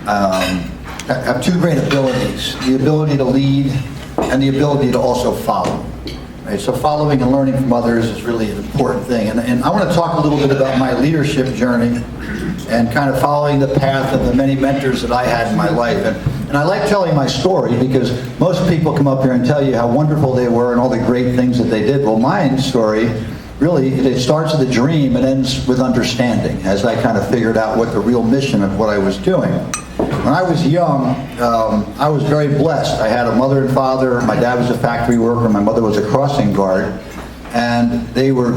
have two great abilities: the ability to lead and the ability to also follow. Right? So following and learning from others is really an important thing. And I want to talk a little bit about my leadership journey and kind of following the path of the many mentors that I had in my life. And I like telling my story because most people come up here and tell you how wonderful they were and all the great things that they did. Well, my story, really, it starts with a dream and ends with understanding, as I kind of figured out what the real mission of what I was doing. When I was young, I was very blessed. I had a mother and father. My dad was a factory worker. My mother was a crossing guard. And they were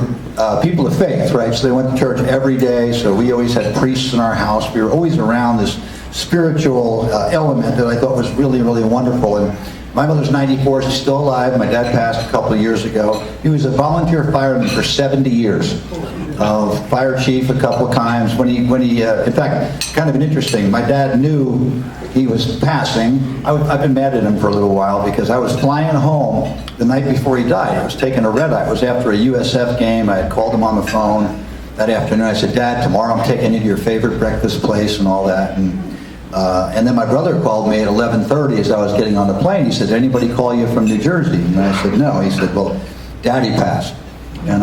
people of faith, right? So they went to church every day. So we always had priests in our house. We were always around this spiritual element that I thought was really, really wonderful. And my mother's 94. She's still alive. My dad passed a couple of years ago. He was a volunteer fireman for 70 years. Fire chief a couple of times. When he, in fact, kind of an interesting, my dad knew he was passing. I've been mad at him for a little while because I was flying home the night before he died. I was taking a red eye. It was after a USF game. I had called him on the phone that afternoon. I said, Dad, tomorrow I'm taking you to your favorite breakfast place and all that. And then my brother called me at 11:30 as I was getting on the plane. He said, did anybody call you from New Jersey? And I said, no. He said, well, Daddy passed. And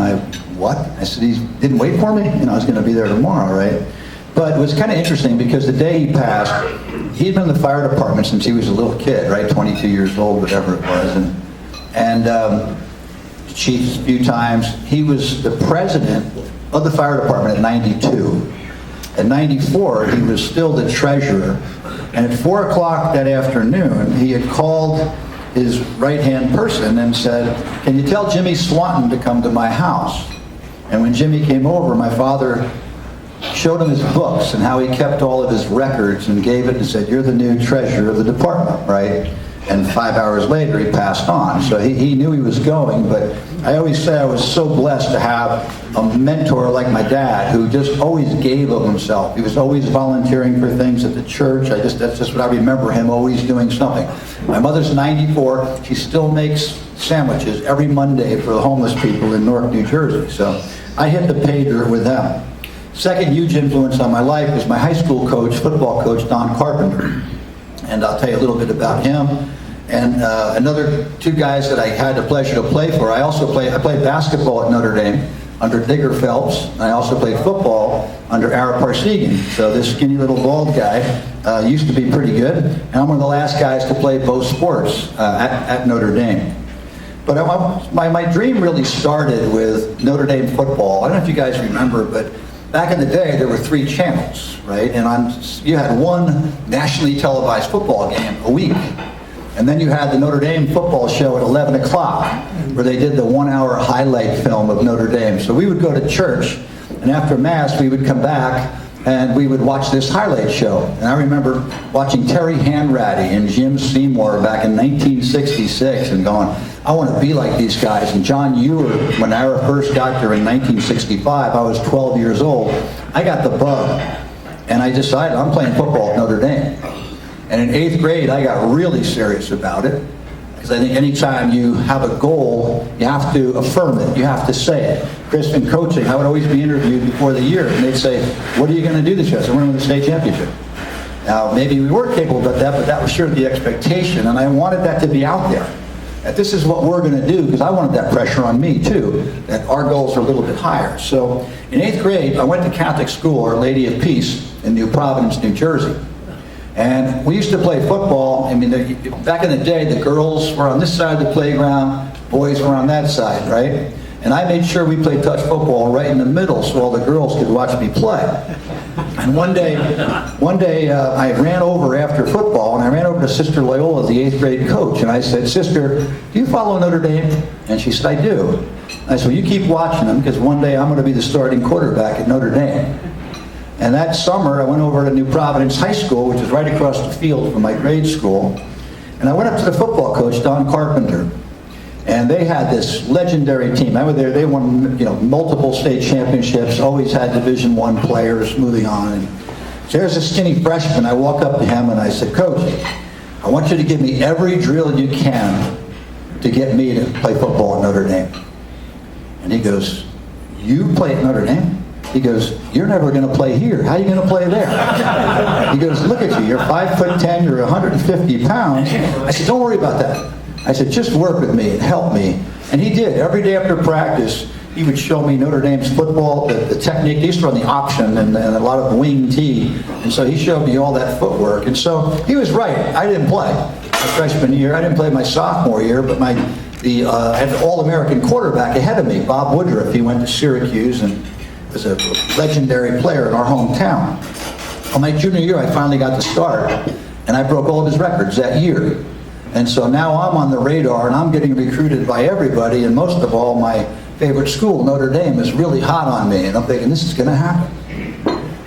what? I said, he didn't wait for me? I was going to be there tomorrow, right? But it was kind of interesting because the day he passed, he'd been in the fire department since he was a little kid, right? 22 years old, whatever it was. And chief a few times. He was the president of the fire department at 92. At 94, he was still the treasurer. And at 4 o'clock that afternoon, he had called his right-hand person and said, can you tell Jimmy Swanton to come to my house? And when Jimmy came over, my father showed him his books and how he kept all of his records and gave it and said, you're the new treasurer of the department, right? And 5 hours later, he passed on. So he knew he was going, but I always say I was so blessed to have a mentor like my dad who just always gave of himself. He was always volunteering for things at the church. That's just what I remember him always doing something. My mother's 94. She still makes sandwiches every Monday for the homeless people in Newark, New Jersey. So I hit the pay dirt with them. Second huge influence on my life was my high school coach, football coach, Don Carpenter. And I'll tell you a little bit about him. And another two guys that I had the pleasure to play for. I played basketball at Notre Dame under Digger Phelps. And I also played football under Ara Parsegian. So this skinny little bald guy used to be pretty good. And I'm one of the last guys to play both sports at Notre Dame. But my dream really started with Notre Dame football. I don't know if you guys remember, but back in the day, there were 3 channels, right? And you had one nationally televised football game a week. And then you had the Notre Dame football show at 11 o'clock, where they did the 1-hour highlight film of Notre Dame. So we would go to church, and after Mass, we would come back, and we would watch this highlight show. And I remember watching Terry Hanratty and Jim Seymour back in 1966 and going, I want to be like these guys. And John Ewer, when Ara first got there in 1965, I was 12 years old. I got the bug, and I decided I'm playing football at Notre Dame. And in 8th grade, I got really serious about it, because I think anytime you have a goal, you have to affirm it. You have to say it. Chris, in coaching, I would always be interviewed before the year, and they'd say, what are you going to do this year? I said, we're going to win the state championship. Now, maybe we weren't capable of that, but that was sure the expectation, and I wanted that to be out there. That this is what we're going to do, because I wanted that pressure on me, too, that our goals are a little bit higher. So in 8th grade, I went to Catholic school, Our Lady of Peace, in New Providence, New Jersey. And we used to play football. I mean, back in the day, the girls were on this side of the playground, boys were on that side, right? And I made sure we played touch football right in the middle so all the girls could watch me play. And one day I ran over after football, and I ran over to Sister Loyola, the 8th grade coach, and I said, Sister, do you follow Notre Dame? And she said, I do. I said, well, you keep watching them, because one day I'm going to be the starting quarterback at Notre Dame. And that summer, I went over to New Providence High School, which is right across the field from my grade school. And I went up to the football coach, Don Carpenter. And they had this legendary team. I was there. They won, multiple state championships, always had Division I players moving on. And so there's a skinny freshman. I walk up to him and I said, Coach, I want you to give me every drill you can to get me to play football at Notre Dame. And he goes, you play at Notre Dame? He goes, "You're never going to play here. How are you going to play there?" He goes, "Look at you. You're 5'10", you're 150 pounds." I said, "Don't worry about that." I said, "Just work with me and help me." And he did. Every day after practice, he would show me Notre Dame's football, the technique. They used to run the option and a lot of wing tee. And so he showed me all that footwork. And so he was right. I didn't play my freshman year. I didn't play my sophomore year, but I had an All-American quarterback ahead of me, Bob Woodruff. He went to Syracuse and was a legendary player in our hometown. On my junior year, I finally got to start, and I broke all of his records that year. And so now I'm on the radar, and I'm getting recruited by everybody, and most of all, my favorite school, Notre Dame, is really hot on me, and I'm thinking, this is going to happen.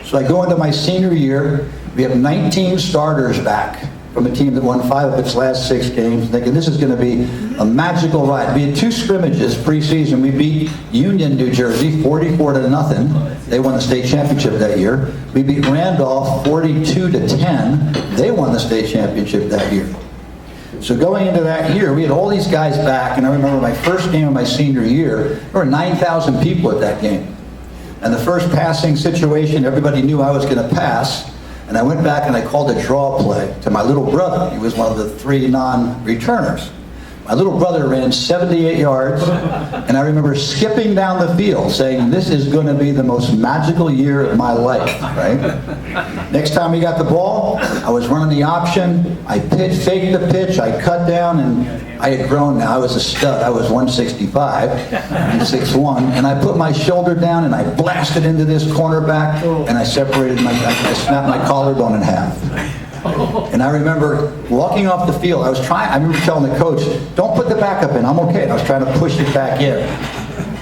So I go into my senior year. We have 19 starters back from a team that won 5 of its last 6 games, thinking this is going to be a magical ride. We had 2 scrimmages preseason. We beat Union, New Jersey, 44-0. They won the state championship that year. We beat Randolph 42-10. They won the state championship that year. So going into that year, we had all these guys back, and I remember my first game of my senior year, there were 9,000 people at that game. And the first passing situation, everybody knew I was going to pass, and I went back and I called a draw play to my little brother. He was one of the 3 non-returners. My little brother ran 78 yards, and I remember skipping down the field saying, "This is going to be the most magical year of my life," right? Next time we got the ball, I was running the option. I faked the pitch, I cut down, and I had grown now. I was a stud. I was 165 and 6'1", and I put my shoulder down and I blasted into this cornerback, and I I snapped my collarbone in half. And I remember walking off the field. I remember telling the coach, "Don't put the backup in, I'm okay." And I was trying to push it back in.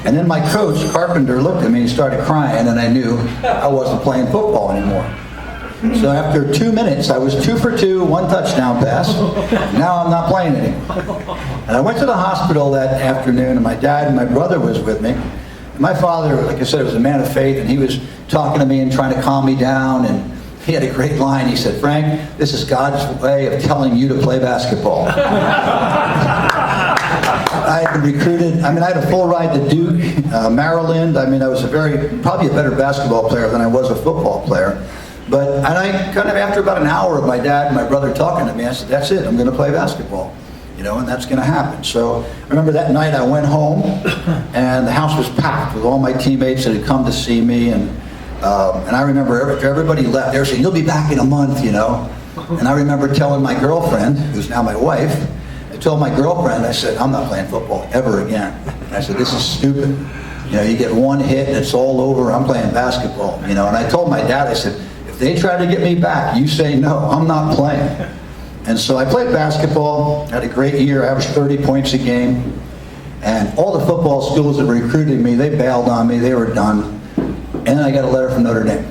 And then my coach, Carpenter, looked at me and started crying, and I knew I wasn't playing football anymore. So after 2 minutes, I was 2 for 2, 1 touchdown pass. Now I'm not playing anymore. And I went to the hospital that afternoon, and my dad and my brother was with me. And my father, like I said, was a man of faith, and he was talking to me and trying to calm me down, and he had a great line. He said, "Frank, this is God's way of telling you to play basketball." I had been recruited. I had a full ride to Duke, Maryland. I was probably a better basketball player than I was a football player. And I kind of, after about an hour of my dad and my brother talking to me, I said, "That's it, I'm going to play basketball. And that's going to happen." So I remember that night I went home, and the house was packed with all my teammates that had come to see me, and I remember everybody left. They were saying, "You'll be back in a month, And I remember telling my girlfriend, who's now my wife, I told my girlfriend, I said, "I'm not playing football ever again." And I said, "This is stupid. You get 1 hit and it's all over. I'm playing basketball." And I told my dad, I said, "If they try to get me back, you say no, I'm not playing." And so I played basketball, had a great year, averaged 30 points a game. And all the football schools that recruited me, they bailed on me, they were done. And I got a letter from Notre Dame.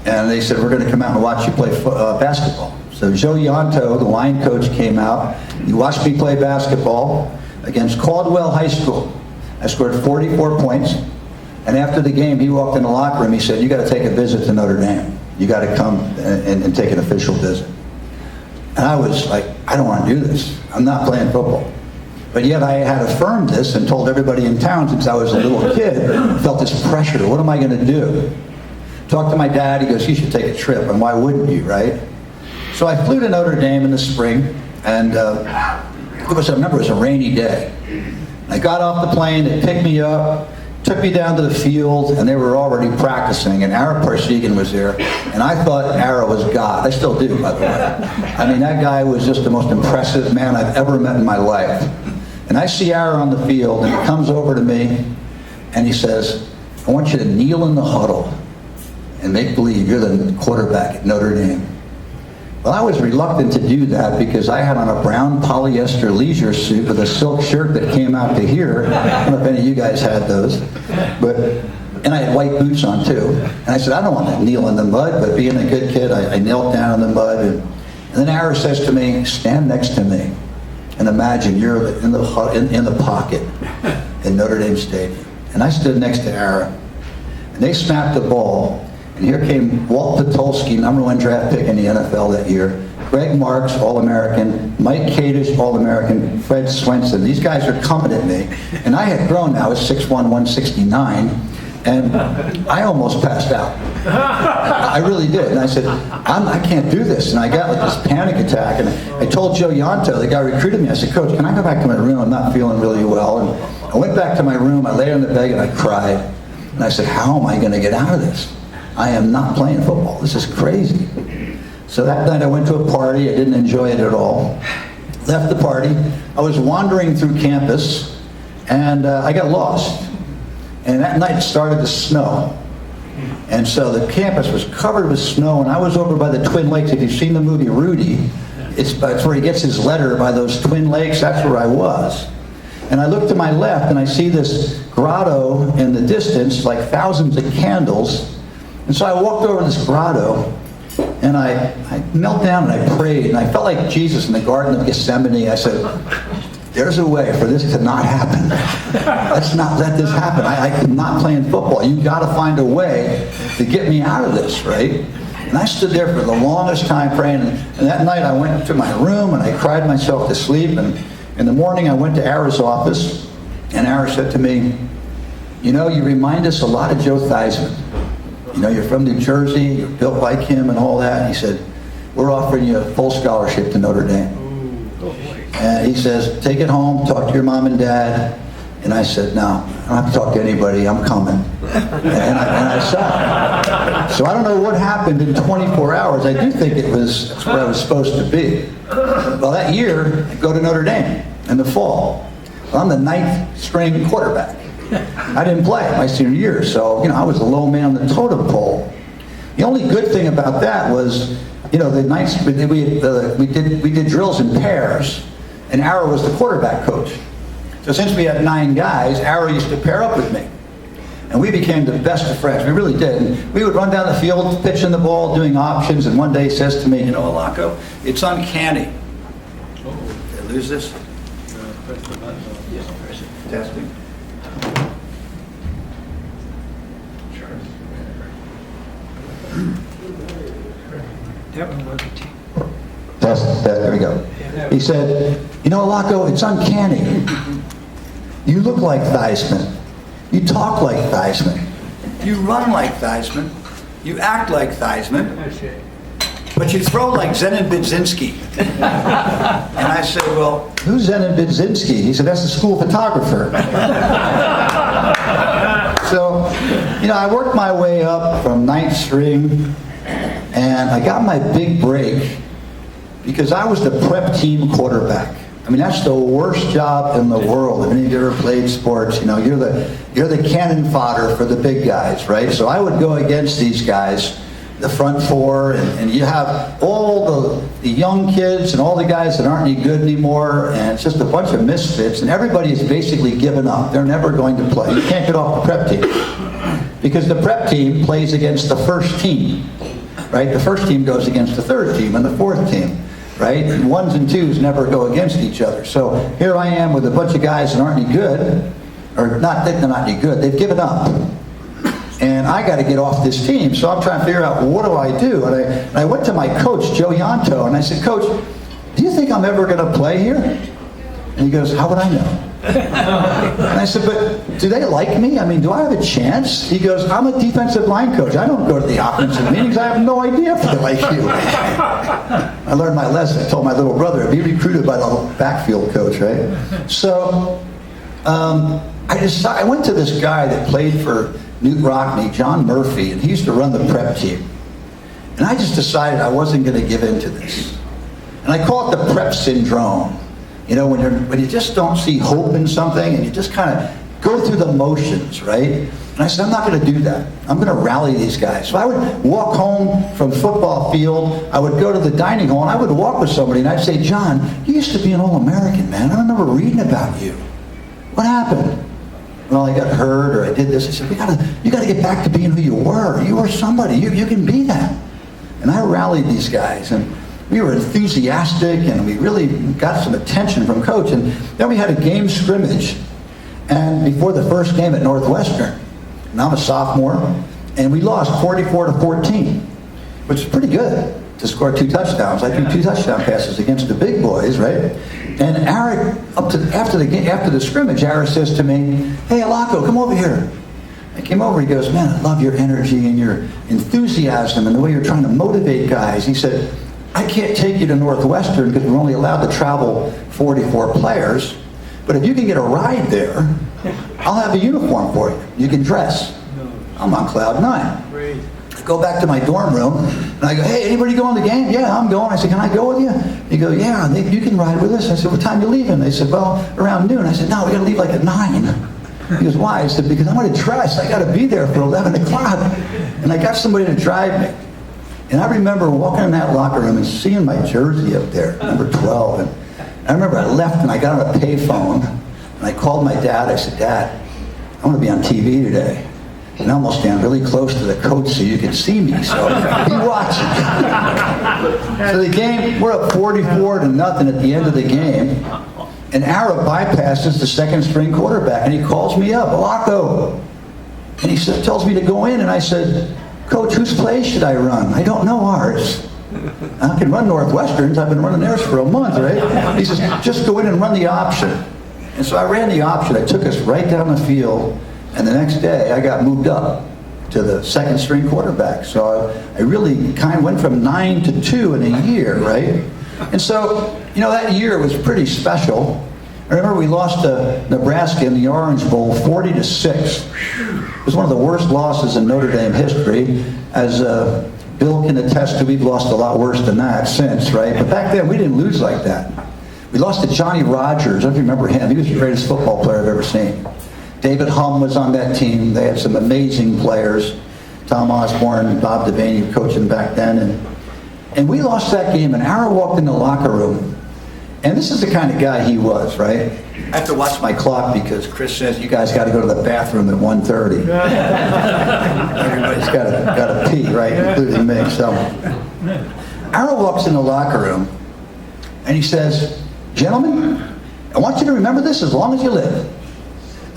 And they said, "We're going to come out and watch you play basketball." So Joe Ianto, the line coach, came out. He watched me play basketball against Caldwell High School. I scored 44 points. And after the game, he walked in the locker room. He said, "You got to take a visit to Notre Dame. You got to come and take an official visit." And I was like, "I don't want to do this. I'm not playing football." But yet I had affirmed this and told everybody in town since I was a little kid, felt this pressure. What am I going to do? Talked to my dad. He goes, "You should take a trip." And why wouldn't you, right? So I flew to Notre Dame in the spring, and I remember it was a rainy day. I got off the plane. They picked me up, took me down to the field, and they were already practicing. And Ara Parsegan was there, and I thought Ara was God. I still do, by the way. That guy was just the most impressive man I've ever met in my life. And I see Ara on the field, and he comes over to me, and he says, "I want you to kneel in the huddle and make believe you're the quarterback at Notre Dame." Well, I was reluctant to do that because I had on a brown polyester leisure suit with a silk shirt that came out to here. I don't know if any of you guys had those. And I had white boots on too. And I said, "I don't want to kneel in the mud," but being a good kid, I knelt down in the mud. And then Ara says to me, "Stand next to me and imagine you're in the pocket in Notre Dame Stadium." And I stood next to Ara, and they snapped the ball. And here came Walt Patulski, #1 draft pick in the NFL that year. Greg Marks, All-American. Mike Kadish, All-American. Fred Swenson. These guys are coming at me. And I had grown now. I was 6'1", 169. And I almost passed out. I really did. And I said, I can't do this. And I got like this panic attack. And I told Joe Yanto, the guy who recruited me, I said, Coach, can I go back to my room? I'm not feeling really well. And I went back to my room. I lay on the bed and I cried. And I said, how am I going to get out of this? I am not playing football. This is crazy. So that night I went to a party. I didn't enjoy it at all. Left the party. I was wandering through campus and I got lost. And that night it started to snow. And so the campus was covered with snow, and I was over by the Twin Lakes. If you've seen the movie Rudy, it's where he gets his letter by those Twin Lakes. That's where I was. And I look to my left, and I see this grotto in the distance, like thousands of candles. And so I walked over to this grotto, and I knelt down and I prayed, and I felt like Jesus in the Garden of Gethsemane. I said, there's a way for this to not happen. Let's not let this happen. I'm not playing football. You've got to find a way to get me out of this, right? And I stood there for the longest time praying. And that night I went to my room and I cried myself to sleep. And in the morning I went to Ara's office. And Ara said to me, you know, you remind us a lot of Joe Theismann. You know, you're from New Jersey, you're built like him and all that. And he said, we're offering you a full scholarship to Notre Dame. And he says, take it home, talk to your mom and dad. And I said, no, I don't have to talk to anybody, I'm coming. And I saw. So I don't know what happened in 24 hours. I do think that's where I was supposed to be. Well, that year, I go to Notre Dame in the fall. Well, I'm the 9th string quarterback. I didn't play my senior year, so I was a low man on the totem pole. The only good thing about that was, the nights we did drills in pairs. And Ara was the quarterback coach. So since we had 9 guys, Ara used to pair up with me. And we became the best of friends. We really did. And we would run down the field, pitching the ball, doing options. And one day he says to me, Allocco, it's uncanny. Did I lose this? Press the button. Yes, press it. Testing. That one wasn't too. There we go. He said, Allocco, it's uncanny. You look like Theismann. You talk like Theismann. You run like Theismann. You act like Theismann. But you throw like Zenon Budzinski. And I said, well, who's Zenon Budzinski? He said, that's the school photographer. So, I worked my way up from 9th string, and I got my big break because I was the prep team quarterback. I mean, that's the worst job in the world. If any of you ever played sports, you're the cannon fodder for the big guys, right? So I would go against these guys, the front four, and you have all the young kids and all the guys that aren't any good anymore, and it's just a bunch of misfits, and everybody is basically given up. They're never going to play. You can't get off the prep team because the prep team plays against the first team, right? The first team goes against the third team and the fourth team. Right? And 1s and 2s never go against each other. So here I am with a bunch of guys that aren't any good, or not that they're not any good, they've given up. And I got to get off this team. So I'm trying to figure out, what do I do? And I went to my coach, Joe Yanto, and I said, Coach, do you think I'm ever going to play here? And he goes, how would I know? And I said, but do they like me? I mean, do I have a chance? He goes, I'm a defensive line coach. I don't go to the offensive meetings. I have no idea if they like you. I learned my lesson. I told my little brother, be recruited by the backfield coach, right? So I went to this guy that played for Newt Rockne, John Murphy, and he used to run the prep team. And I just decided I wasn't going to give in to this. And I call it the prep syndrome. When you just don't see hope in something and you just kind of go through the motions, right? And I said, I'm not going to do that. I'm going to rally these guys. So I would walk home from football field. I would go to the dining hall and I would walk with somebody and I'd say, John, you used to be an All-American, man. I remember reading about you. What happened? Well, I got hurt or I did this. I said, you got to get back to being who you were. You were somebody. You can be that. And I rallied these guys, and we were enthusiastic, and we really got some attention from Coach. And then we had a game scrimmage, and before the first game at Northwestern, and I'm a sophomore, and we lost 44-14, which is pretty good to score 2 touchdowns. I threw 2 touchdown passes against the big boys, right? And Ara, after the scrimmage, Ara says to me, hey, Allocco, come over here. I came over, he goes, man, I love your energy and your enthusiasm and the way you're trying to motivate guys. He said, I can't take you to Northwestern because we're only allowed to travel 44 players, but if you can get a ride there, I'll have a uniform for you. You can dress. I'm on cloud 9. Great. I go back to my dorm room, and I go, hey, anybody going to the game? Yeah, I'm going. I said, can I go with you? He goes, yeah, you can ride with us. I said, what time are you leaving? They said, well, around noon. I said, no, we got to leave like at 9. He goes, why? I said, because I'm going to dress. I got to be there for 11 o'clock. And I got somebody to drive me. And I remember walking in that locker room and seeing my jersey up there, number 12. And I remember I left and I got on a payphone, and I called my dad. I said, Dad, I'm going to be on TV today. And I almost stand really close to the coach so you can see me. So be watching. So the game, we're up 44-0 at the end of the game. And Ara bypasses the second string quarterback, and he calls me up, Allocco. And he said, tells me to go in, and I said, Coach, whose play should I run? I don't know ours. I can run Northwestern's. I've been running theirs for a month, right? He says, just go in and run the option. And so I ran the option. I took us right down the field, and the next day I got moved up to the second string quarterback. So I really kind of went from 9 to 2 in a year, right? And so, you know, that year was pretty special. I remember we lost to Nebraska in the Orange Bowl 40-6. It was one of the worst losses in Notre Dame history. As Bill can attest to, we've lost a lot worse than that since, right? But back then, we didn't lose like that. We lost to Johnny Rodgers. I don't know if you remember him. He was the greatest football player I've ever seen. David Hum was on that team. They had some amazing players. Tom Osborne, Bob Devaney coaching back then. And we lost that game, and Ara walked in the locker room. And this is the kind of guy he was, right? I have to watch my clock because Chris says you guys got to go to the bathroom at 1:30. Everybody's got to pee, right? Including me. So Ara walks in the locker room, and he says, gentlemen, I want you to remember this as long as you live.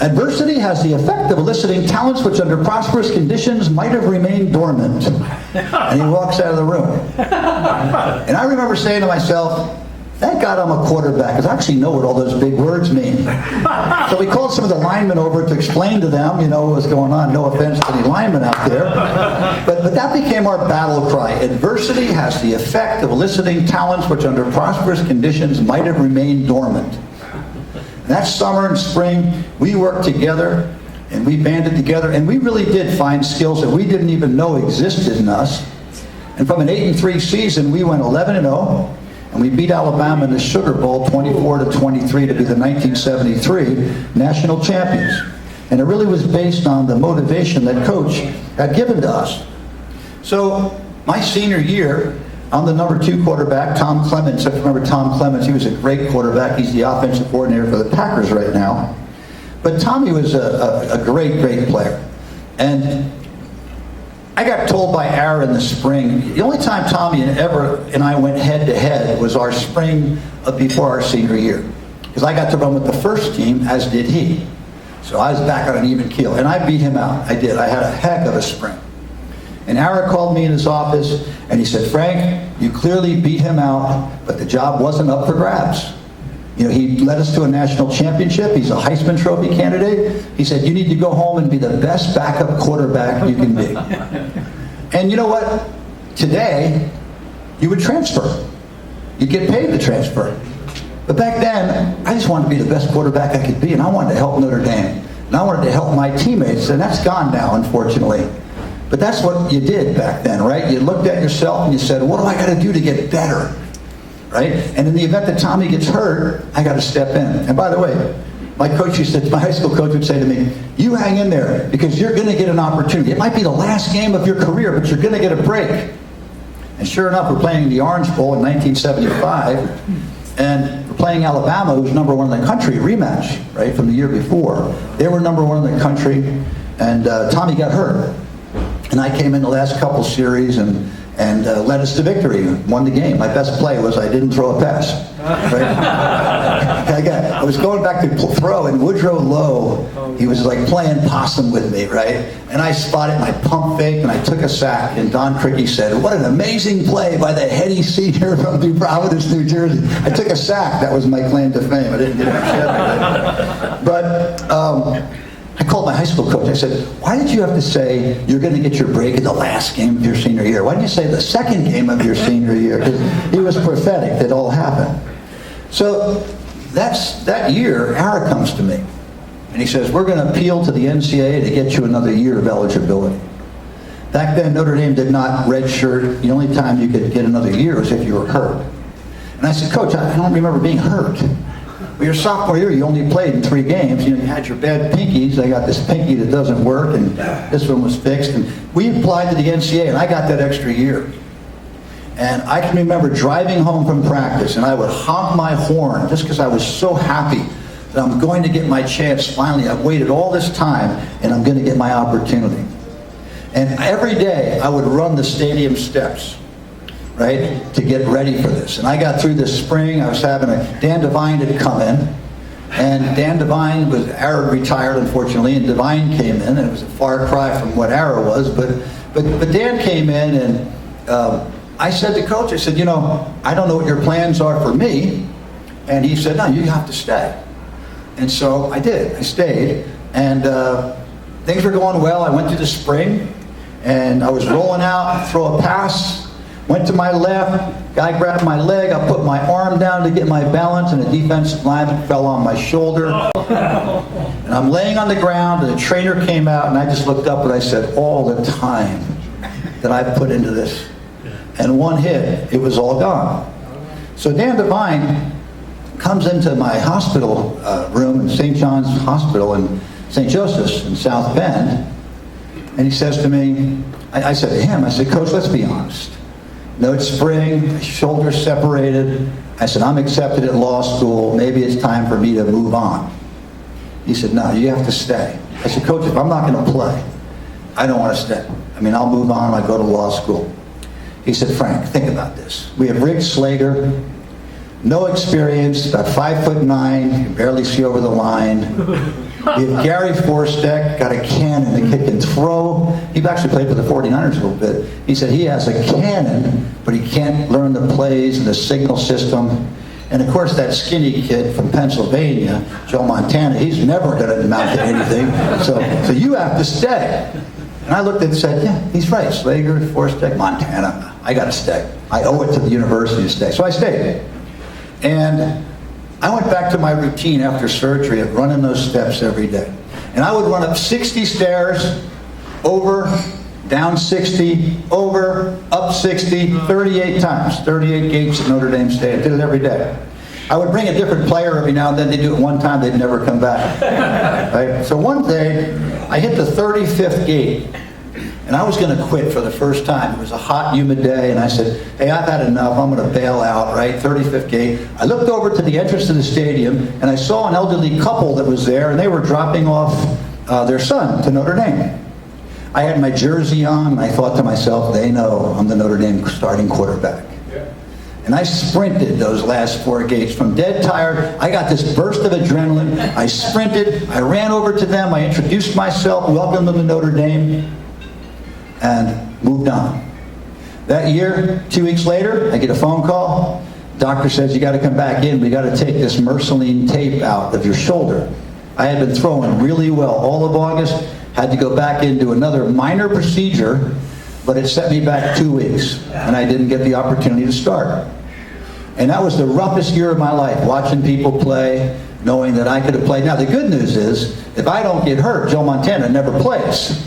Adversity has the effect of eliciting talents which under prosperous conditions might have remained dormant. And he walks out of the room. And I remember saying to myself, thank God I'm a quarterback, because I actually know what all those big words mean. So we called some of the linemen over to explain to them, you know, what was going on. No offense to any linemen out there. But that became our battle cry. Adversity has the effect of eliciting talents which under prosperous conditions might have remained dormant. That summer and spring, we worked together, and we banded together, and we really did find skills that we didn't even know existed in us. And from an 8-3 season, we went 11-0, and we beat Alabama in the Sugar Bowl 24-23 to be the 1973 national champions. And it really was based on the motivation that Coach had given to us. So my senior year, I'm the number 2 quarterback, Tom Clements. If you remember Tom Clements, he was a great quarterback. He's the offensive coordinator for the Packers right now. But Tommy was a great, great player. And I got told by Ara in the spring, the only time Tommy and I went head-to-head was our spring before our senior year. Because I got to run with the first team, as did he. So I was back on an even keel. And I beat him out. I did. I had a heck of a spring. And Ara called me in his office, and he said, Frank, you clearly beat him out, but the job wasn't up for grabs. You know, he led us to a national championship. He's a Heisman Trophy candidate. He said, you need to go home and be the best backup quarterback you can be. And you know what? Today, you would transfer. You'd get paid to transfer. But back then, I just wanted to be the best quarterback I could be, and I wanted to help Notre Dame. And I wanted to help my teammates, and that's gone now, unfortunately. But that's what you did back then, right? You looked at yourself and you said, what do I got to do to get better? Right? And in the event that Tommy gets hurt, I got to step in. And by the way, my high school coach would say to me, you hang in there because you're going to get an opportunity. It might be the last game of your career, but you're going to get a break. And sure enough, we're playing the Orange Bowl in 1975, and we're playing Alabama, who's number 1 in the country, rematch, right, from the year before. They were number 1 in the country, and Tommy got hurt. And I came in the last couple series and led us to victory, won the game. My best play was I didn't throw a pass. Right? I was going back to throw, and Woodrow Lowe, he was like playing possum with me, right? And I spotted my pump fake, and I took a sack, and Don Crickey said, what an amazing play by the heady senior from New Providence, New Jersey. I took a sack. That was my claim to fame. I didn't get it. But I called my high school coach. I said, why did you have to say you're going to get your break in the last game of your senior year? Why didn't you say the second game of your senior year? Because he was prophetic that all happened. So that year, Ara comes to me. And he says, we're going to appeal to the NCAA to get you another year of eligibility. Back then, Notre Dame did not redshirt. The only time you could get another year was if you were hurt. And I said, Coach, I don't remember being hurt. Well, your sophomore year, you only played in 3 games. You had your bad pinkies. I got this pinky that doesn't work, and this one was fixed. And we applied to the NCAA, and I got that extra year. And I can remember driving home from practice, and I would honk my horn just because I was so happy that I'm going to get my chance finally. I've waited all this time, and I'm going to get my opportunity. And every day, I would run the stadium steps, right, to get ready for this. And I got through this spring. I was having Dan Devine had come in, and Dan Devine was, Ara retired, unfortunately, and Devine came in, and it was a far cry from what Ara was, but Dan came in, and I said to Coach, I said, you know, I don't know what your plans are for me. And he said, no, you have to stay. And so I did. I stayed, and things were going well. I went through the spring, and I was rolling out, throw a pass, went to my left, guy grabbed my leg, I put my arm down to get my balance, and a defensive lineman fell on my shoulder. And I'm laying on the ground, and the trainer came out, and I just looked up, and I said, all the time that I put into this. And one hit, it was all gone. So Dan Devine comes into my hospital room in St. John's Hospital in St. Joseph's in South Bend, and he says to me, I said to him, I said, Coach, let's be honest. No, it's spring, my shoulder's separated. I said, I'm accepted at law school. Maybe it's time for me to move on. He said, no, you have to stay. I said, Coach, if I'm not going to play, I don't want to stay. I mean, I'll move on, I'll go to law school. He said, Frank, think about this. We have Rick Slager, no experience, about 5'9", you can barely see over the line. We have Gary Forstek, got a cannon that can throw. He actually played for the 49ers a little bit. He said he has a cannon, but he can't learn the plays and the signal system. And of course, that skinny kid from Pennsylvania, Joe Montana, he's never going to amount to anything. So you have to stay. And I looked at it and said, yeah, he's right. Slager, Forstek, Montana. I got to stay. I owe it to the university to stay. So I stayed. And I went back to my routine after surgery of running those steps every day. And I would run up 60 stairs, over, down 60, over, up 60, 38 times. 38 gates at Notre Dame State. I did it every day. I would bring a different player every now and then. They'd do it one time, they'd never come back. Right? So one day, I hit the 35th gate, and I was going to quit for the first time. It was a hot, humid day, and I said, hey, I've had enough. I'm going to bail out, right? 35th gate. I looked over to the entrance to the stadium, and I saw an elderly couple that was there, and they were dropping off their son to Notre Dame. I had my jersey on, and I thought to myself, they know I'm the Notre Dame starting quarterback. And I sprinted those last 4 gates. From dead tired, I got this burst of adrenaline. I sprinted, I ran over to them, I introduced myself, welcomed them to Notre Dame, and moved on. That year, 2 weeks later, I get a phone call. Doctor says, you got to come back in. We got to take this Merceline tape out of your shoulder. I had been throwing really well all of August, had to go back into another minor procedure, but it set me back 2 weeks, and I didn't get the opportunity to start. And that was the roughest year of my life, watching people play, knowing that I could have played. Now, the good news is, if I don't get hurt, Joe Montana never plays.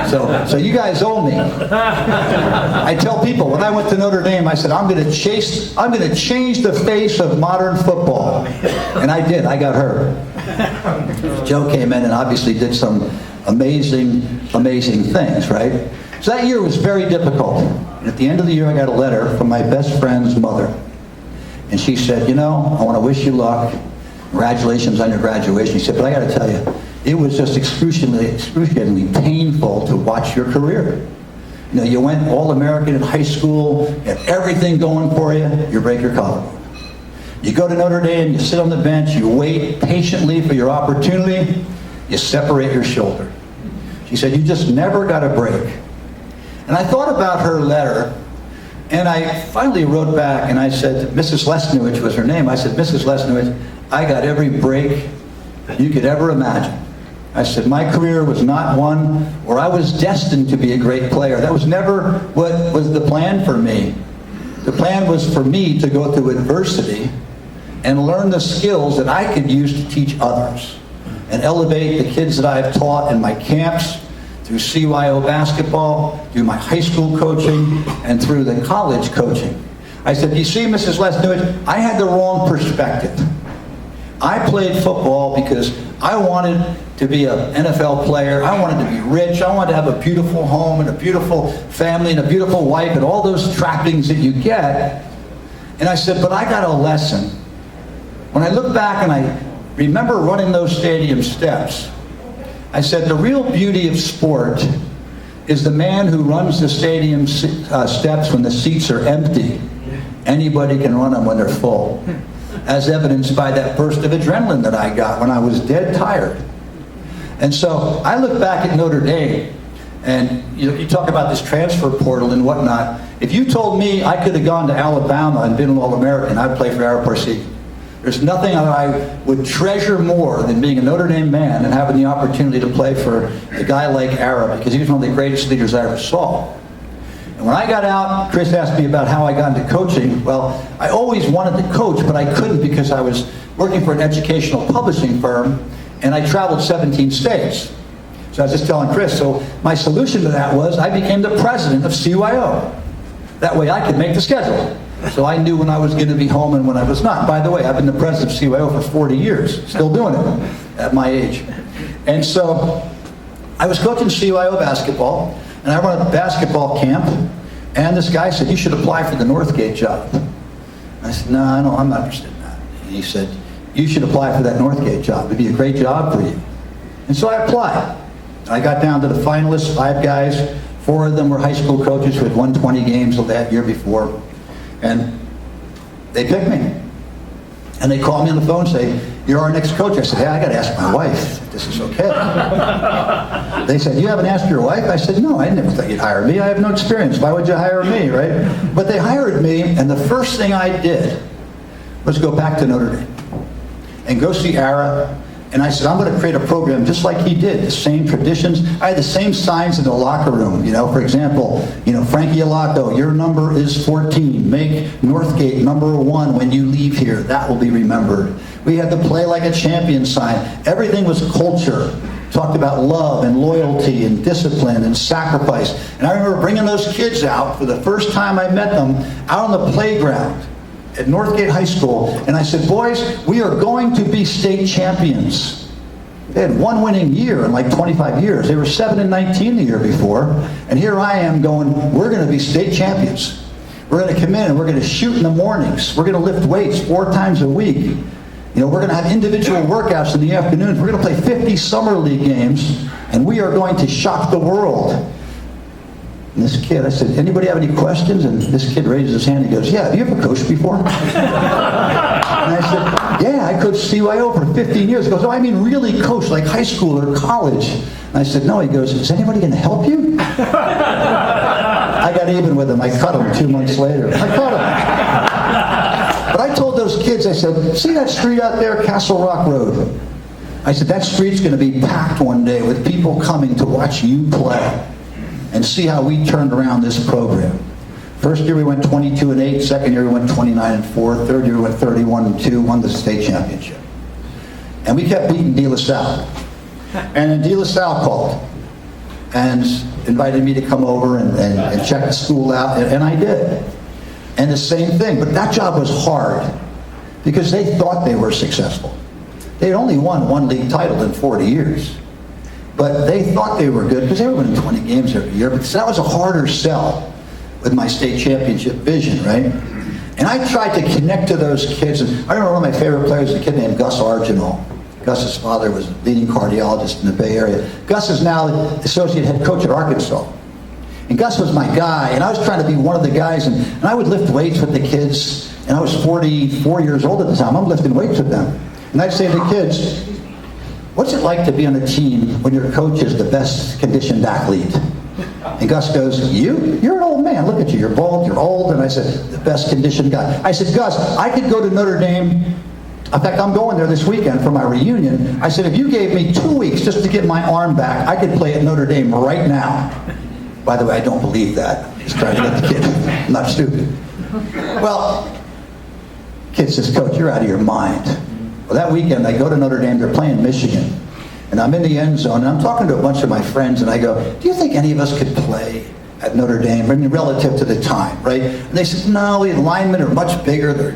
So you guys owe me. I tell people, when I went to Notre Dame, I said, I'm going to change the face of modern football. And I did. I got hurt. Joe came in and obviously did some amazing things, right? So that year was very difficult. And at the end of the year, I got a letter from my best friend's mother. And she said, you know, I want to wish you luck. Congratulations on your graduation. She said, but I got to tell you, it was just excruciatingly painful to watch your career. You know, you went All-American in high school, you had everything going for you, you break your collarbone. You go to Notre Dame, you sit on the bench, you wait patiently for your opportunity, you separate your shoulder. She said, you just never got a break. And I thought about her letter, and I finally wrote back and I said, Mrs. Lesnowich was her name. I said, Mrs. Lesnowich, I got every break you could ever imagine. I said, my career was not one where I was destined to be a great player. That was never what was the plan for me. The plan was for me to go through adversity and learn the skills that I could use to teach others and elevate the kids that I've taught in my camps, through CYO basketball, through my high school coaching, and through the college coaching. I said, you see, Mrs. Lesnowitz, I had the wrong perspective. I played football because I wanted to be an NFL player. I wanted to be rich. I wanted to have a beautiful home and a beautiful family and a beautiful wife and all those trappings that you get. And I said, but I got a lesson. When I look back and I remember running those stadium steps, I said, the real beauty of sport is the man who runs the stadium steps when the seats are empty. Anybody can run them when they're full, as evidenced by that burst of adrenaline that I got when I was dead tired. And so I look back at Notre Dame, and you talk about this transfer portal and whatnot. If you told me I could have gone to Alabama and been an All-American, I'd play for Ara Parsi. There's nothing that I would treasure more than being a Notre Dame man and having the opportunity to play for a guy like Ara, because he was one of the greatest leaders I ever saw. And when I got out, Chris asked me about how I got into coaching. Well, I always wanted to coach, but I couldn't because I was working for an educational publishing firm, and I traveled 17 states. So I was just telling Chris, so my solution to that was I became the president of CYO. That way I could make the schedule. So I knew when I was going to be home and when I was not. By the way, I've been the president of CYO for 40 years, still doing it at my age. And so I was coaching CYO basketball, and I run a basketball camp, and this guy said, you should apply for the Northgate job. I said, no, I'm not interested in that. And he said, you should apply for that Northgate job. It'd be a great job for you. And so I applied. I got down to the finalists, 5 guys. 4 of them were high school coaches who had won 20 games that year before. And they picked me. And they called me on the phone and say, you're our next coach. I said, hey, I got to ask my wife if this is okay. They said, you haven't asked your wife? I said, no, I never thought you'd hire me. I have no experience. Why would you hire me, right? But they hired me, and the first thing I did was go back to Notre Dame and go see Ara. And I said, I'm going to create a program just like he did, the same traditions. I had the same signs in the locker room. For example, Frank Allocco, your number is 14. Make Northgate number 1 when you leave here. That will be remembered. We had the play like a champion sign. Everything was culture. Talked about love and loyalty and discipline and sacrifice. And I remember bringing those kids out for the first time I met them out on the playground at Northgate High School, and I said, boys, we are going to be state champions. They had 1 winning year in like 25 years. They were 7-19 the year before, and here I am going, we're going to be state champions. We're going to come in and we're going to shoot in the mornings. We're going to lift weights 4 times a week. We're going to have individual workouts in the afternoons. We're going to play 50 summer league games, and we are going to shock the world. And this kid, I said, anybody have any questions? And this kid raises his hand and he goes, yeah, have you ever coached before? And I said, yeah, I coached CYO for 15 years. He goes, oh, I mean really coach, like high school or college. And I said, no. He goes, is anybody going to help you? I got even with him. I cut him 2 months later. I cut him. But I told those kids, I said, see that street out there, Castle Rock Road? I said, that street's going to be packed one day with people coming to watch you play and see how we turned around this program. First year we went 22-8, second year we went 29-4, third year we went 31-2, won the state championship. And we kept beating De La Salle. And then De La Salle called and invited me to come over and check the school out, and I did. And the same thing, but that job was hard because they thought they were successful. They had only won 1 league title in 40 years. But they thought they were good because they were winning 20 games every year. But that was a harder sell with my state championship vision, right? And I tried to connect to those kids. And I remember one of my favorite players was a kid named Gus Arginal. Gus's father was a leading cardiologist in the Bay Area. Gus is now the associate head coach at Arkansas. And Gus was my guy, and I was trying to be one of the guys. And I would lift weights with the kids. And I was 44 years old at the time. I'm lifting weights with them. And I'd say to the kids, what's it like to be on a team when your coach is the best conditioned athlete? And Gus goes, you're an old man. Look at you. You're bald. You're old. And I said, the best conditioned guy. I said, Gus, I could go to Notre Dame In fact, I'm going there this weekend for my reunion. I said, if you gave me 2 weeks just to get my arm back, I could play at Notre Dame right now. By the way, I don't believe that. Just trying to get the kid. I'm not stupid. Well, kid says, Coach, you're out of your mind. Well, that weekend, I go to Notre Dame. They're playing Michigan. And I'm in the end zone, and I'm talking to a bunch of my friends, and I go, do you think any of us could play at Notre Dame, I mean, relative to the time, right? And they said, no, the linemen are much bigger. They're,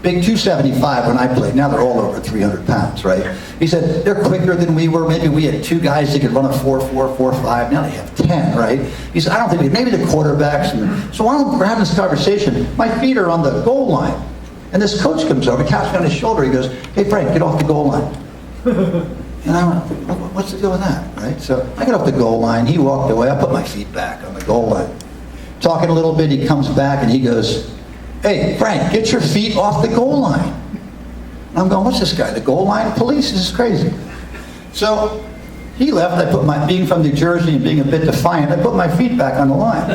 big 275 when I played. Now they're all over 300 pounds, right? He said, they're quicker than we were. Maybe we had 2 guys that could run a 4.4, 4.5. Now they have 10, right? He said, I don't think maybe the quarterbacks. And so while we're having this conversation, my feet are on the goal line. And this coach comes over, taps me on his shoulder. He goes, hey, Frank, get off the goal line. And I went, what's the deal with that, right? So I got off the goal line. He walked away. I put my feet back on the goal line. Talking a little bit, he comes back and he goes, hey, Frank, get your feet off the goal line. And I'm going, what's this guy, the goal line police? This is crazy. So he left. I put being from New Jersey and being a bit defiant, I put my feet back on the line.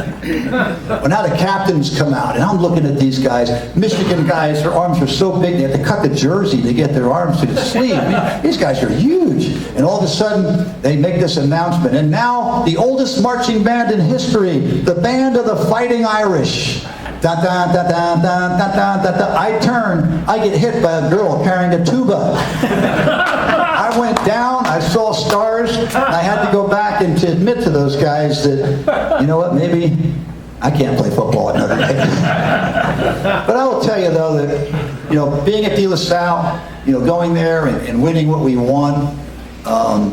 Well, now the captains come out, and I'm looking at these guys. Michigan guys, their arms are so big, they have to cut the jersey to get their arms to the sleeve. I mean, these guys are huge. And all of a sudden, they make this announcement. And now, the oldest marching band in history, the Band of the Fighting Irish. Da, da, da, da, da, da, da, da, da. I turn, I get hit by a girl carrying a tuba. I went down, I saw stars, I had to go back and to admit to those guys that, you know what, maybe I can't play football at Notre Dame. But I will tell you though that, being at De La Salle, going there and winning what we won,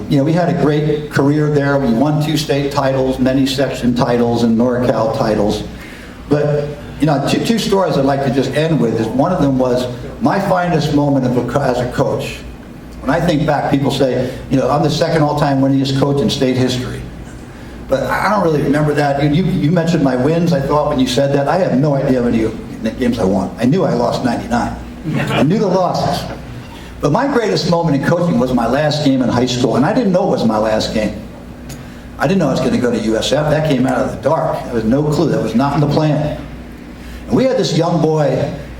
we had a great career there. We won 2 state titles, many section titles, and NorCal titles. But, 2 stories I'd like to just end with is one of them was my finest moment as a coach. When I think back, people say, I'm the second all-time winningest coach in state history. But I don't really remember that. You mentioned my wins, I thought, when you said that. I have no idea how many games I won. I knew I lost 99. I knew the losses. But my greatest moment in coaching was my last game in high school, and I didn't know it was my last game. I didn't know I was going to go to USF. That came out of the dark. There was no clue. That was not in the plan. And we had this young boy,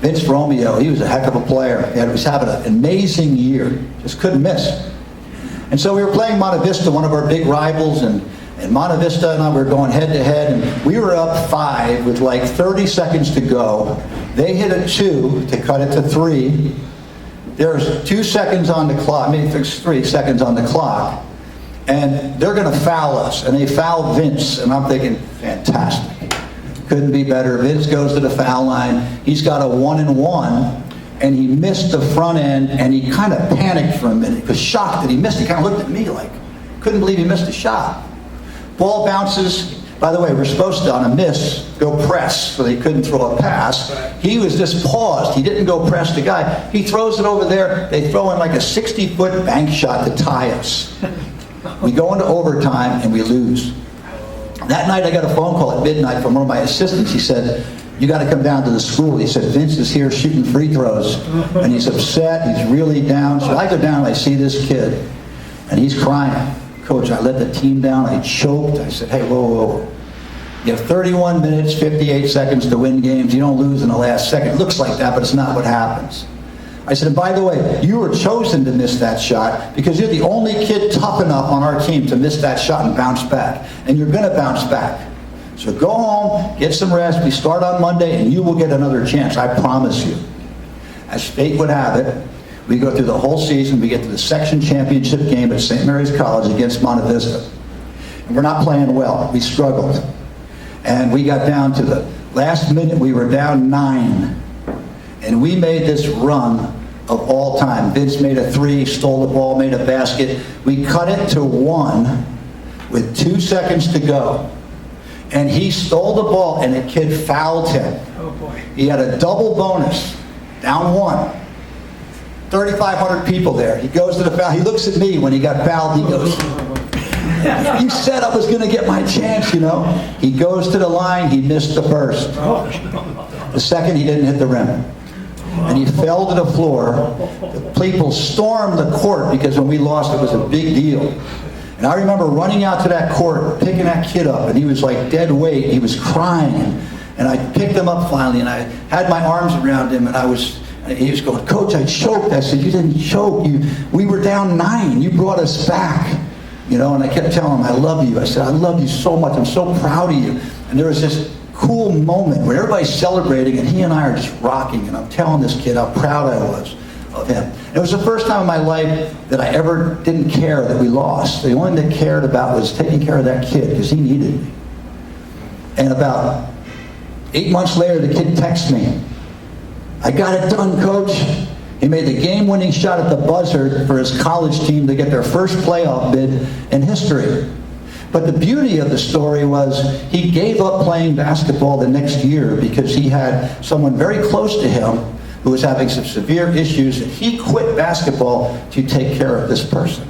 Vince Romeo. He was a heck of a player. He was having an amazing year. Just couldn't miss. And so we were playing Monte Vista, one of our big rivals, and Monte Vista and I were going head to head, and we were up 5 with like 30 seconds to go. They hit a 2 to cut it to 3. There's 2 seconds on the clock, maybe 3 seconds on the clock, and they're going to foul us. And they foul Vince, and I'm thinking, fantastic. Couldn't be better. Vince goes to the foul line. He's got a 1-and-1, and he missed the front end, and he kind of panicked for a minute. He was shocked that he missed. He kind of looked at me like, couldn't believe he missed a shot. Ball bounces. By the way, we're supposed to, on a miss, go press, so he couldn't throw a pass. He was just paused. He didn't go press the guy. He throws it over there. They throw in like a 60-foot bank shot to tie us. We go into overtime, and we lose. That night I got a phone call at midnight from one of my assistants. He said, you got to come down to the school. He said, Vince is here shooting free throws, and he's upset. He's really down. So I go down and I see this kid, and he's crying. Coach, I let the team down. I choked. I said, hey, whoa, whoa. You have 31 minutes, 58 seconds to win games. You don't lose in the last second. It looks like that, but it's not what happens. I said, and by the way, you were chosen to miss that shot because you're the only kid tough enough on our team to miss that shot and bounce back. And you're going to bounce back. So go home, get some rest. We start on Monday, and you will get another chance. I promise you. As fate would have it, we go through the whole season. We get to the section championship game at St. Mary's College against Monte Vista. And we're not playing well. We struggled. And we got down to the last minute. We were down 9. And we made this run of all time. Vince made a 3, stole the ball, made a basket. We cut it to 1 with 2 seconds to go. And he stole the ball, and a kid fouled him. Oh, boy. He He had a double bonus, down 1. 3,500 people there. He goes to the foul. He looks at me when he got fouled. He goes, you said I was going to get my chance, He goes to the line. He missed the first. The second, he didn't hit the rim. And he fell to the floor. The people stormed the court because when we lost, it was a big deal. And I remember running out to that court, picking that kid up, and he was like dead weight. He was crying. And I picked him up finally, and I had my arms around him, and he was going, Coach, I choked. I said, you didn't choke. We were down 9. You brought us back. You know, and I kept telling him, I love you. I said, I love you so much. I'm so proud of you. And there was this cool moment where everybody's celebrating and he and I are just rocking. And I'm telling this kid how proud I was of him. And it was the first time in my life that I ever didn't care that we lost. The only thing that cared about was taking care of that kid because he needed me. And about 8 months later, the kid texts me, I got it done, Coach. He made the game-winning shot at the buzzer for his college team to get their first playoff bid in history. But the beauty of the story was he gave up playing basketball the next year because he had someone very close to him who was having some severe issues, and he quit basketball to take care of this person.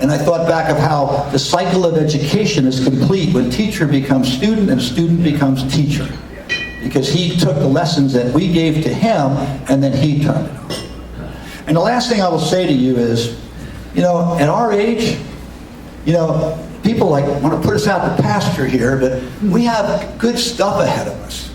And I thought back of how the cycle of education is complete when teacher becomes student and student becomes teacher. Because he took the lessons that we gave to him and then he turned it on. And the last thing I will say to you is, you know, at our age, you know, people like want to put us out to pasture here, but we have good stuff ahead of us.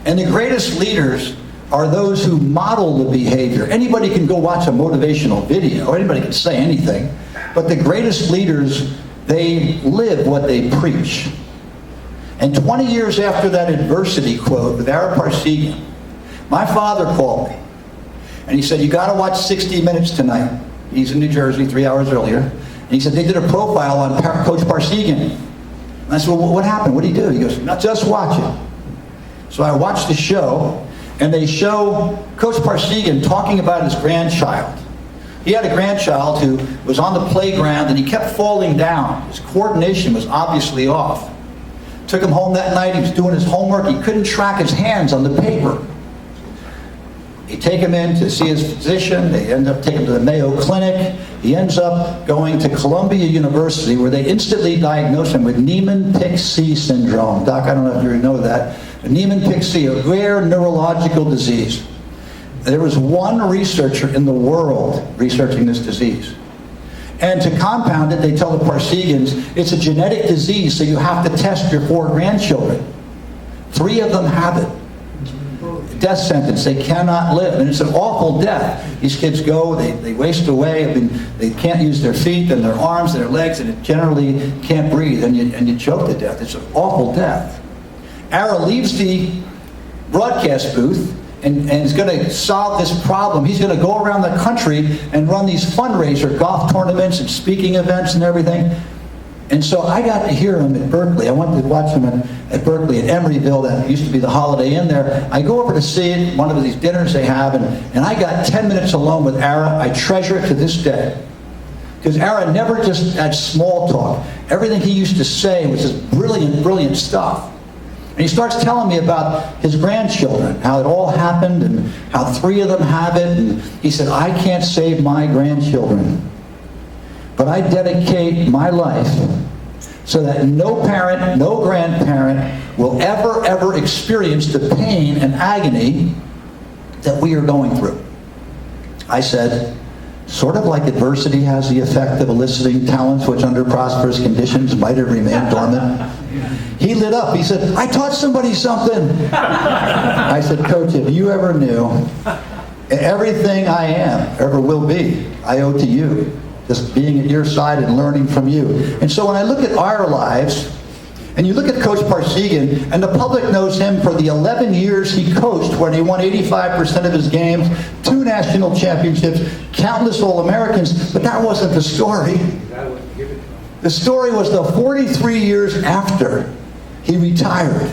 And the greatest leaders are those who model the behavior. Anybody can go watch a motivational video, or anybody can say anything, but the greatest leaders, they live what they preach. And 20 years after that adversity quote with Ara Parsegian, my father called me. And he said, you got to watch 60 Minutes tonight. He's in New Jersey 3 hours earlier. And he said, they did a profile on Coach Parsegian. And I said, well, what happened? What did he do? He goes, not just watch it. So I watched the show, and they show Coach Parsegian talking about his grandchild. He had a grandchild who was on the playground, and he kept falling down. His coordination was obviously off. Took him home that night. He was doing his homework. He couldn't track his hands on the paper. They take him in to see his physician. They end up taking him to the Mayo Clinic. He ends up going to Columbia University, where they instantly diagnose him with Niemann-Pick-C syndrome. Doc, I don't know if you know that. Niemann-Pick-C, a rare neurological disease. There was one researcher in the world researching this disease. And to compound it, they tell the Parsegians, it's a genetic disease, so you have to test your 4 grandchildren. 3 of them have it. Death sentence, they cannot live, and it's an awful death. These kids go, they waste away, I mean, they can't use their feet and their arms and their legs, and it generally can't breathe, and you choke to death. It's an awful death. Ara leaves the broadcast booth and is going to solve this problem. He's going to go around the country and run these fundraiser golf tournaments and speaking events and everything. And so I got to hear him at Berkeley. I went to watch him at Berkeley, at Emeryville. That used to be the Holiday Inn there. I go over to see it, one of these dinners they have, and I got 10 minutes alone with Ara. I treasure it to this day. Because Ara never just had small talk. Everything he used to say was just brilliant, brilliant stuff. And he starts telling me about his grandchildren, how it all happened, and how 3 of them have it. And he said, I can't save my grandchildren, but I dedicate my life so that no parent, no grandparent will ever experience the pain and agony that we are going through. I said, sort of like adversity has the effect of eliciting talents which under prosperous conditions might have remained dormant. He lit up. He said, I taught somebody something. I said, Coach, if you ever knew, everything I am, ever will be, I owe to you. Just being at your side and learning from you. And so when I look at our lives, and you look at Coach Parsegian, and the public knows him for the 11 years he coached, when he won 85% of his games, 2 national championships, countless All-Americans, but that wasn't the story. The story was the 43 years after he retired.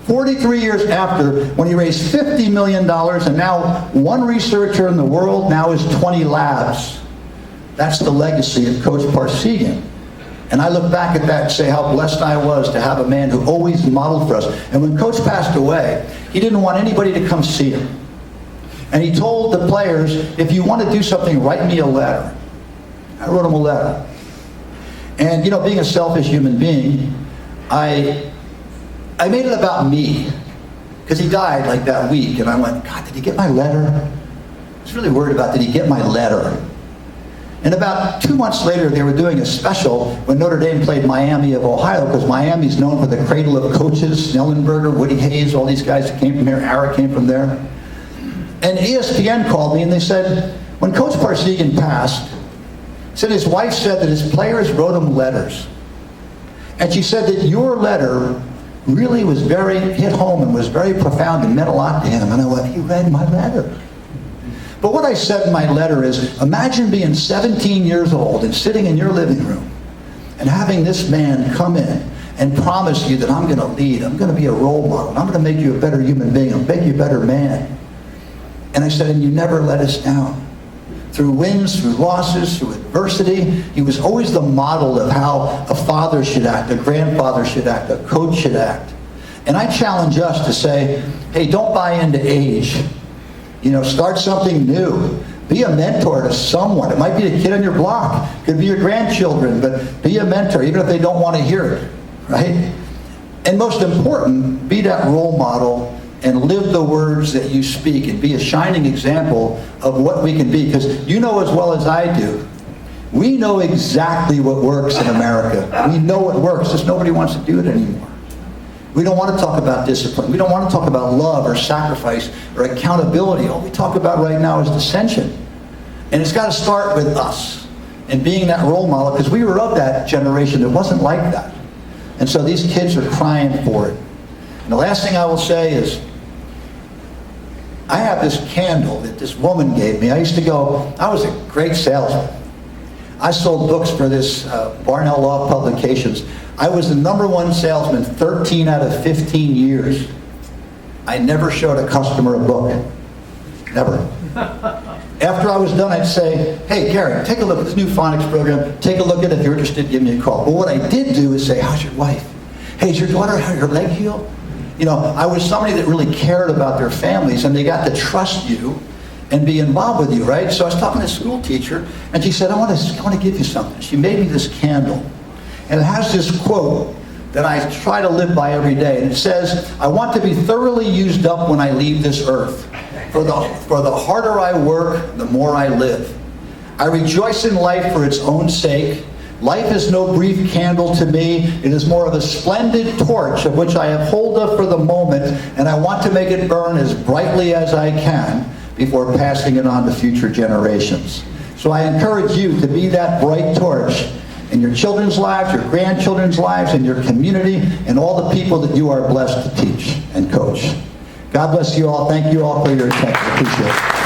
43 years after, when he raised $50 million, and now 1 researcher in the world now is 20 labs. That's the legacy of Coach Parsegian. And I look back at that and say how blessed I was to have a man who always modeled for us. And when Coach passed away, he didn't want anybody to come see him. And he told the players, if you want to do something, write me a letter. I wrote him a letter. And, you know, being a selfish human being, I made it about me. Because he died like that week. And I went, God, did he get my letter? I was really worried about, did he get my letter? And about 2 months later, they were doing a special when Notre Dame played Miami of Ohio, because Miami's known for the cradle of coaches, Snellenberger, Woody Hayes, all these guys that came from here, Ara came from there. And ESPN called me and they said, when Coach Parsegian passed, said his wife said that his players wrote him letters. And she said that your letter really was hit home and was very profound and meant a lot to him. And I went, he read my letter. But what I said in my letter is, imagine being 17 years old and sitting in your living room and having this man come in and promise you that I'm going to lead, I'm going to be a role model, I'm going to make you a better human being, I'll make you a better man. And I said, and you never let us down. Through wins, through losses, through adversity, he was always the model of how a father should act, a grandfather should act, a coach should act. And I challenge us to say, hey, don't buy into age. Start something new. Be a mentor to someone. It might be a kid on your block. It could be your grandchildren, but be a mentor, even if they don't want to hear it, right? And most important, be that role model and live the words that you speak and be a shining example of what we can be. Because you know as well as I do, we know exactly what works in America. We know what works, just nobody wants to do it anymore. We don't want to talk about discipline. We don't want to talk about love or sacrifice or accountability. All we talk about right now is dissension. And it's got to start with us and being that role model, because we were of that generation that wasn't like that. And so these kids are crying for it. And the last thing I will say is, I have this candle that this woman gave me. I was a great salesman. I sold books for this Barnell Law Publications. I was the #1 salesman 13 out of 15 years. I never showed a customer a book. Never. After I was done, I'd say, hey, Gary, take a look at this new phonics program. Take a look at it. If you're interested, give me a call. But what I did do is say, how's your wife? Hey, is your daughter, how her leg heal? I was somebody that really cared about their families, and they got to trust you and be involved with you, right? So I was talking to a school teacher, and she said, I want to give you something. She made me this candle. And it has this quote that I try to live by every day. And it says, I want to be thoroughly used up when I leave this earth. For the harder I work, the more I live. I rejoice in life for its own sake. Life is no brief candle to me. It is more of a splendid torch of which I have hold of for the moment, and I want to make it burn as brightly as I can before passing it on to future generations. So I encourage you to be that bright torch in your children's lives, your grandchildren's lives, in your community, and all the people that you are blessed to teach and coach. God bless you all. Thank you all for your attention. Appreciate it.